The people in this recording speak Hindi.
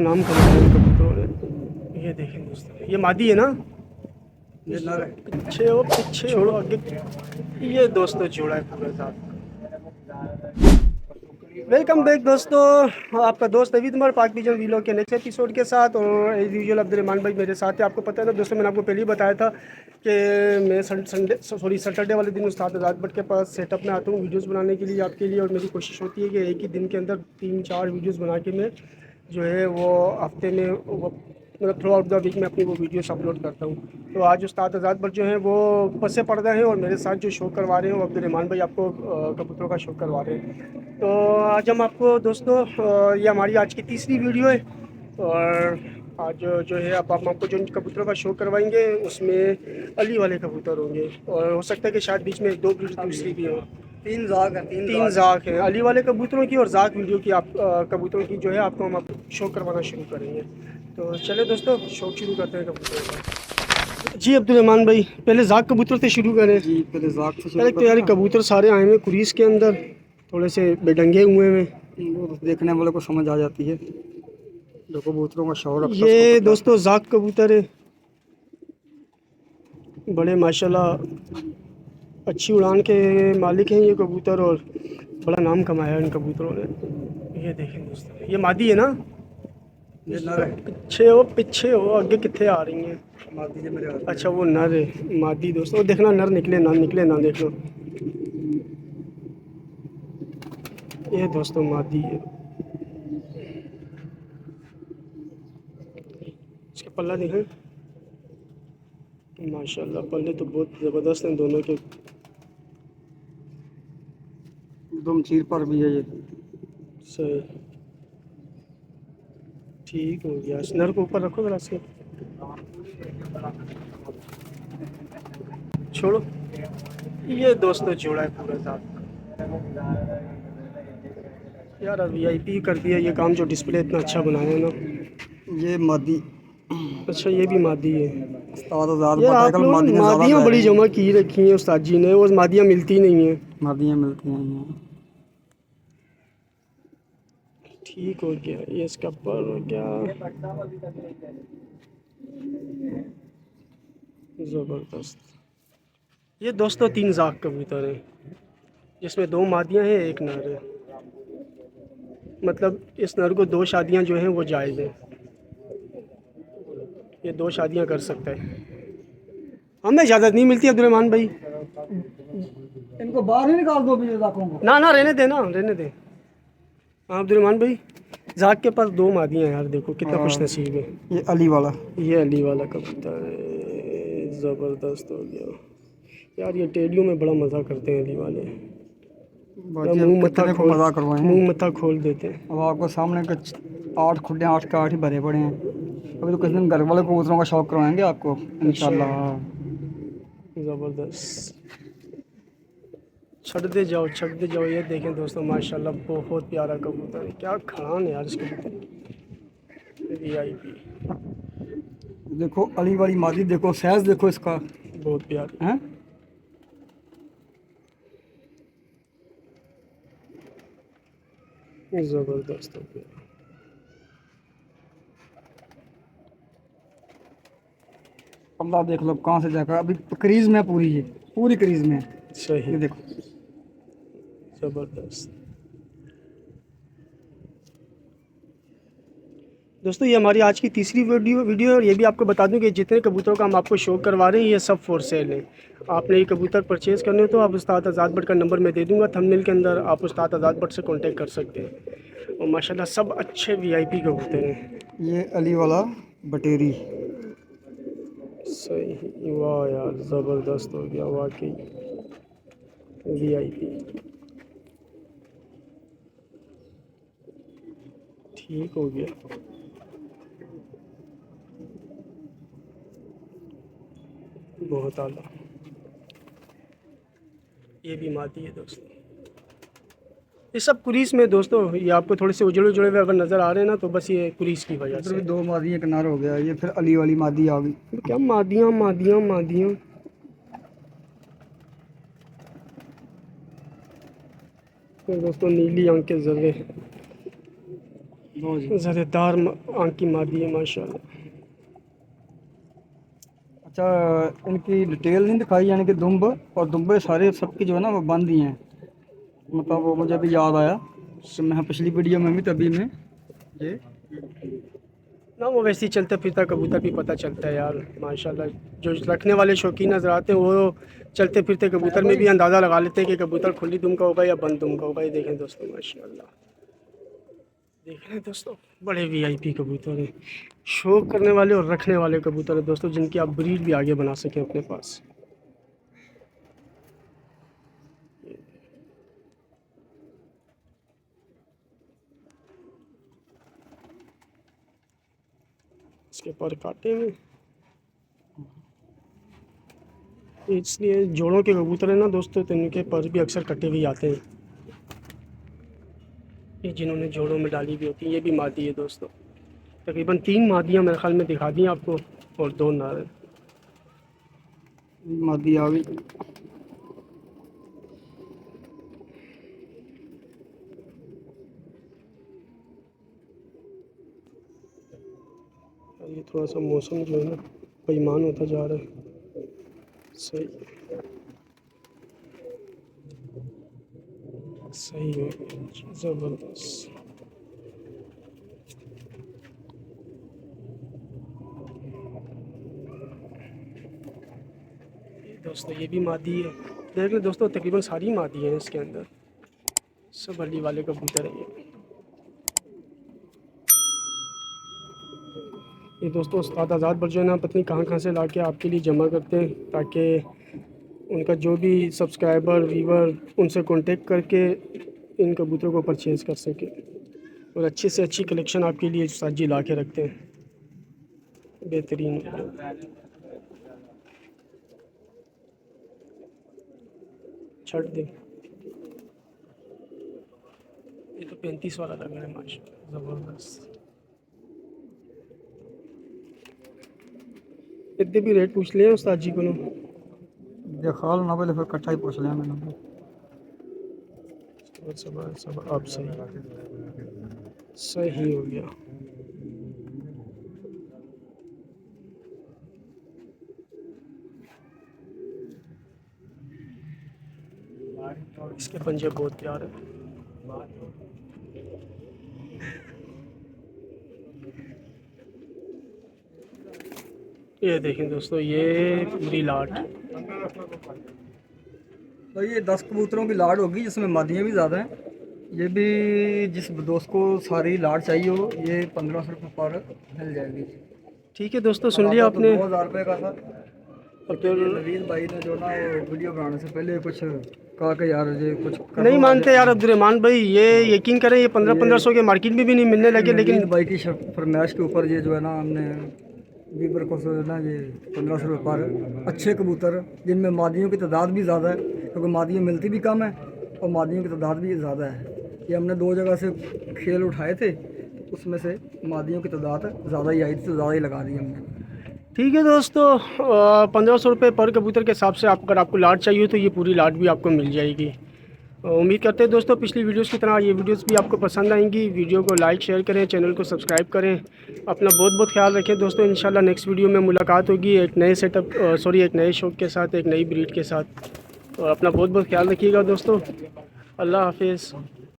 नाम कमाया है कबूतरों ने। ये देखें दोस्तों, ये मादी है ना, ये नर है। पीछे वो पीछे छोड़ो आगे। ये दोस्तों जोड़ा है पूरे साथ। वेलकम बैक दोस्तों, आपका दोस्त अभी तुम्हारे पाक विजन वीलॉग के नेक्स्ट एपिसोड के साथ। और एज यूजुअल अब्दुलरहमान भाई मेरे साथ है। आपको पता है ना दोस्तों, मैंने आपको पहले ही बताया था कि मैं सैटरडे वाले दिन उस्ताद आज़ाद भट्ट के पास सेटअप में आता हूँ वीडियोस बनाने के लिए आपके लिए। और मेरी कोशिश होती है कि एक ही दिन के अंदर 3-4 वीडियोस बना के मैं जो है वो हफ्ते में वो मतलब थ्रू आउट द वीक में अपनी वो वीडियोस अपलोड करता हूँ। तो आज उस्ताद आज़ाद भट्ट जो है वो पसे पर्दा है और मेरे साथ जो शो करवा रहे हैं वो अब्दुलरहमान भाई आपको कबूतरों का शो करवा रहे हैं। तो आज हम आपको दोस्तों ये हमारी आज की तीसरी वीडियो है। और आज जो है अब हम आपको जो कबूतरों का शो करवाएंगे उसमें अली वाले कबूतर होंगे। और हो सकता है कि शायद बीच में 1-2 वीडियो दूसरी भी हो। तीन जाग है। तीन जाक हैं अली वाले कबूतरों की और जाक वीडियो की। आप कबूतरों की जो है आपको हम अब शो करवाना शुरू करेंगे। तो चले दोस्तों शो शुरू करते हैं कबूतरों का। जी अब्दुलरहमान भाई, पहले जाक कबूतर से शुरू करें। जी पहले जाग से शुरू पहले तो यार करते कबूतर सारे आए हुए कुरीस के अंदर, थोड़े से बेढंगे हुए हैं। हैं। वो तो देखने वाले को समझ आ जाती है जो कबूतरों का शौक रखता है उसको ये पता है। दोस्तों जाक कबूतर है, बड़े माशाल्लाह अच्छी उड़ान के मालिक हैं ये कबूतर। और बड़ा नाम कमाया है इन कबूतरों ने। ये देखें दोस्तों, ये मादी है ना, ये नर है। पीछे हो आगे कितने आ रही हैं। मादी जी मेरे हाथ में अच्छा वो नर है, मादी दोस्तों। वो देखना नर निकले ना देख लो। ये दोस्तों मादी है। इसके पल्ला देखें, माशाल्लाह पल्ले तो बहुत ज़बरदस्त हैं दोनों के। एकदम चीर पर भी है ये। सही, ठीक हो गया। इस नर को ऊपर रखो जरा से, छोड़ो। ये दोस्तों जोड़ा है पूरा साथ। यार वीआईपी कर दिया ये काम, जो डिस्प्ले इतना अच्छा बनाया है ना। ये मादी अच्छा ये भी मादी है। उस्ताद आजाद यार भट्ट आप आजकल लोगों ने मादियाँ ज़्यादा मादियाँ रह बड़ी रही जमा हैं। की रखी हैं उस्ताद जी ने, और मादियाँ मिलती नहीं हैं। मादियाँ मिलती हैं यहाँ। ठीक हो गया, ये इसका पर हो गया, ज़बरदस्त। ये दोस्तों 3 जाक कबूतर हैं, जिसमें 2 मादियाँ हैं, 1 नर है। मतलब इस नर को 2 शादियाँ जो हैं वो जायज़ हैं, ये 2 शादियाँ कर सकता है। हमें इजाज़त नहीं मिलती अब्दुलरहमान भाई। इनको बाहर ही निकाल दो भी जाकों को। ना रहने दे, ना रहने दे। हाँ अब्दुलरहमान भाई, जाक के पास 2 मादियाँ हैं यार, देखो कितना खुश नसीब है। ये अली वाला ये अली वाला कबूतर है, ज़बरदस्त हो गया यार। ये टेडियों में बड़ा मज़ा करते हैं अली वाले, बाकी अब कितने को मजा करवाए हैं। मुंह मत्था खोल देते हैं। अब आपको सामने कुछ 8 खुडे 8 के 8 ही भरे पड़े हैं। अभी तो किसी दिन घर वाले कबूतरों का शौक करवाएंगे आपको इंशाल्लाह। ज़बरदस्त, छड़ते जाओ। ये देखें दोस्तों, माशाल्लाह बहुत प्यारा कबूतर है। क्या खान है यार इस कबूतर की, वीआईपी, देखो अली वाली मादी देखो, साइज देखो इसका बहुत प्यारी। है। ज़बरदस्त हो गया। अल्लाह देख लो कहाँ से जाकर अभी क्रीज में पूरी है, पूरी क्रीज में है। सही, ये देखो ज़बरदस्त। दोस्तों ये हमारी आज की तीसरी वीडियो है। और ये भी आपको बता दूं कि जितने कबूतरों का हम आपको शो करवा रहे हैं ये सब फॉर सेल है। आपने ये कबूतर परचेज़ करने हो तो आप उस्ताद आज़ाद भट्ट का नंबर मैं दे दूंगा थंबनेल के अंदर, आप उस्ताद आज़ाद भट्ट से कांटेक्ट कर सकते हैं। और माशाल्लाह सब अच्छे वीआईपी कबूतर हैं। ये अली वाला बटेरी। सही, वाह यार ज़बरदस्त हो गया वाकई, वीआईपी। ठीक हो गया, बहुत आला। ये भी मादी है दोस्तों। ये सब कुरीस में दोस्तों, ये आपको थोड़े से उजड़े हुए अगर नज़र आ रहे हैं ना तो बस ये कुरीस की वजह इधर से। भी 2 मादी एक नर हो गया। ये फिर अली वाली मादी आ गई। क्या मादियाँ। तो दोस्तों नीली आंख के जर्रे, लो जी। ज़रेदार आँख की मादी है माशाल्लाह। अच्छा, इनकी डिटेल नहीं दिखाई, यानी कि दुम्ब और दुम्बे सारे सबकी जो है ना वो बंद ही हैं। मतलब वो मुझे अभी याद आया कि मैं पिछली वीडियो में भी तभी में ये ना वो वैसे ही चलता फिरता कबूतर भी पता चलता है यार माशाल्लाह। जो रखने वाले शौकीन नज़र आते हैं वो चलते फिरते कबूतर में भी अंदाज़ा लगा लेते हैं कि कबूतर खुली दुम का होगा या बंद दुम का होगा। ये देखें दोस्तों माशाल्लाह, देख रहे हैं दोस्तों, बड़े वीआईपी कबूतर हैं। शौक करने वाले और रखने वाले कबूतर हैं दोस्तों, जिनकी आप ब्रीड भी आगे बना सकें अपने पास। इसके पर काटे में इसलिए जोड़ों के कबूतर हैं ना दोस्तों, तो इनके पर भी अक्सर कटे हुए आते हैं। ये जिन्होंने जोड़ों में डाली भी होती हैं, ये भी मादी है दोस्तों। तकरीबन 3 मादियाँ मेरे ख्याल में दिखा दी आपको और 2 नर हैं। मादी आ गई। ये थोड़ा सा मौसम जो है ना बेईमान होता जा रहा है। सही सही है, ज़बरदस्त। दोस्तों ये भी मादी है, देख लो दोस्तों, तकरीबन सारी मादी हैं इसके अंदर। सब अली वाले कबूतर है ये दोस्तों। उस्ताद आज़ाद पर जो है ना पत्नी कहाँ कहाँ से ला के आपके लिए जमा करते हैं, ताकि उनका जो भी सब्सक्राइबर वीवर उनसे कांटेक्ट करके इन कबूतरों को परचेज़ कर सके, और अच्छी से अच्छी कलेक्शन आपके लिए उस्ताद जी ला के रखते हैं, बेहतरीन। छट दे, ये तो 35 वाला लग रहा है माशाल्लाह, ज़बरदस्त। इतने भी रेट पूछ लिया उस्ताद जी को ना। देखा लो ना पहले, फिर इकट्ठा ही पूछ लिया मैंने। सबर सबर, अब सही सही हो गया। इसके पंजे बहुत प्यारे हैं। ये देखें दोस्तों, ये पूरी लाट। तो ये 10 कबूतरों की लाड़ होगी, जिसमें मादियाँ भी ज़्यादा हैं। ये भी जिस दोस्त को सारी लाड़ चाहिए हो, ये 1500 रुपये पर मिल जाएगी। ठीक है दोस्तों, सुन लिया आपने। 2000 रुपये का था। और फिर नवीन भाई ने जो ना वो वीडियो बनाने से पहले कुछ कहा कि यार ये कुछ नहीं मानते यार अब्दुलरहमान भाई, ये यकीन करें, ये 1500 के मार्केट में भी नहीं मिलने लगे, लेकिन भाई की फरमाइश के ऊपर ये जो है ना हमने वीवर को जो है ना ये 1500 रुपये पर अच्छे कबूतर, जिनमें मादियों की तादाद भी ज़्यादा है, क्योंकि मादियाँ मिलती भी कम है और मादियों की तादाद भी ज़्यादा है। ये हमने 2 जगह से खेल उठाए थे, उसमें से मादियों की तादाद ज़्यादा ही आई थी, तो ज़्यादा ही लगा दी हमने। ठीक है दोस्तों, 1500 रुपये पर कबूतर के हिसाब से अगर आपको लाट चाहिए तो ये पूरी लाट भी आपको मिल जाएगी। उम्मीद करते हैं दोस्तों पिछली वीडियोस की तरह ये वीडियोस भी आपको पसंद आएंगी। वीडियो को लाइक शेयर करें, चैनल को सब्सक्राइब करें। अपना बहुत बहुत ख्याल रखें दोस्तों। इंशाल्लाह नेक्स्ट वीडियो में मुलाकात होगी एक नए एक नए शौक के साथ, एक नई ब्रीड के साथ। और अपना बहुत बहुत ख्याल रखिएगा दोस्तों। अल्लाह हाफिज़।